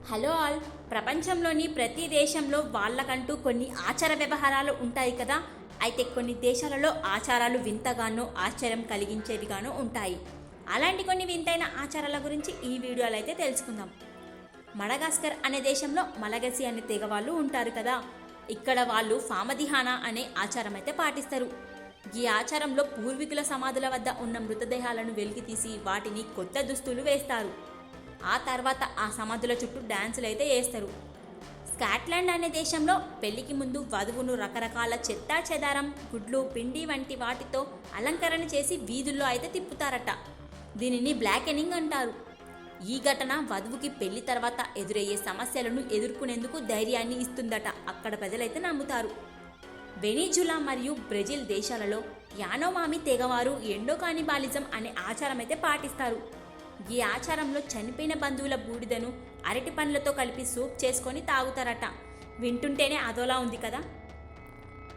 Hello all. ప్రపంచంలోని ప్రతి దేశంలో వాళ్ళకంటూ కొన్ని ఆచార వ్యవహారాలు ఉంటాయి కదా. అయితే కొన్ని దేశాలలో ఆచారాలు వింతగానో ఆశ్చర్యం కలిగించేవిగానో ఉంటాయి. అలాంటి కొన్ని వింతైన ఆచారాల గురించి ఈ వీడియోలో అయితే తెలుసుకుందాం. మడగాస్కర్ అనే దేశంలో మలగసి అనే తెగ వాళ్ళు ఉంటారు కదా. ఇక్కడ వాళ్ళు ఫామదిహానా అనే ఆచారం అయితే పాటిస్తారు. ఈ ఆచారంలో పూర్వీకుల సమాధుల వద్ద ఉన్న మృతదేహాలను వెలికితీసి వాటిని కొత్త దుస్తులు వేస్తారు. ఆ తర్వాత ఆ సమాధుల చుట్టూ డ్యాన్సులు అయితే వేస్తారు. స్కాట్లాండ్ అనే దేశంలో పెళ్లికి ముందు వధువును రకరకాల చెత్తా చెదారం, గుడ్లు, పిండి వంటి వాటితో అలంకరణ చేసి వీధుల్లో అయితే తిప్పుతారట. దీనిని బ్లాకెనింగ్ అంటారు. ఈ ఘటన వధువుకి పెళ్లి తర్వాత ఎదురయ్యే సమస్యలను ఎదుర్కొనేందుకు ధైర్యాన్ని ఇస్తుందట అక్కడ ప్రజలైతే నమ్ముతారు. వెనిజులా మరియు బ్రెజిల్ దేశాలలో యానోమామి తెగవారు ఎండో కానిబాలిజం అనే ఆచారం అయితే పాటిస్తారు. ఈ ఆచారంలో చనిపోయిన బంధువుల బూడిదను అరటి పండ్లతో కలిపి సూప్ చేసుకొని తాగుతారట. వింటుంటేనే అదోలా ఉంది కదా.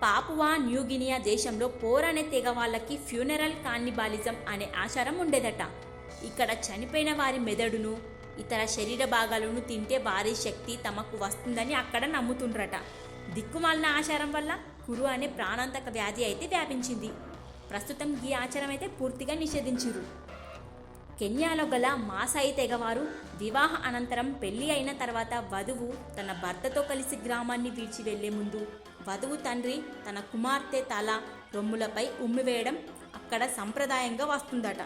పాపువా న్యూగినియా దేశంలో పోర్ అనే తెగ వాళ్ళకి ఫ్యూనరల్ కానిబాలిజం అనే ఆచారం ఉండేదట. ఇక్కడ చనిపోయిన వారి మెదడును, ఇతర శరీర భాగాలను తింటే భారీ శక్తి తమకు వస్తుందని అక్కడ నమ్ముతుండ్రట. దిక్కుమాలిన ఆచారం వల్ల కురు అనే ప్రాణాంతక వ్యాధి అయితే వ్యాపించింది. ప్రస్తుతం ఈ ఆచారం అయితే పూర్తిగా నిషేధించారు. కెన్యాలో గల మాసాయి తెగవారు వివాహ అనంతరం పెళ్లి అయిన తర్వాత వధువు తన భర్తతో కలిసి గ్రామాన్ని విడిచి వెళ్లే ముందు వధువు తండ్రి తన కుమార్తె తల రొమ్ములపై ఉమ్మివేయడం అక్కడ సంప్రదాయంగా వస్తుందట.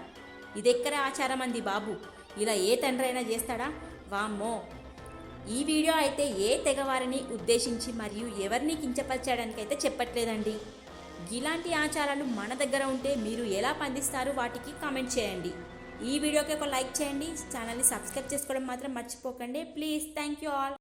ఇదెక్కర ఆచారం అంది బాబు, ఇలా ఏ తండ్రి అయినా చేస్తాడా? వామ్మో. ఈ వీడియో అయితే ఏ తెగవారిని ఉద్దేశించి మరియు ఎవరిని కించపరచడానికైతే చెప్పట్లేదండి. ఇలాంటి ఆచారాలు మన దగ్గర ఉంటే మీరు ఎలా స్పందిస్తారు వాటికి కామెంట్ చేయండి. ఈ వీడియోకి ఒక లైక్ చేయండి. ఛానల్ని సబ్స్క్రైబ్ చేసుకోవడం మాత్రం మర్చిపోకండి ప్లీజ్. Thank you all.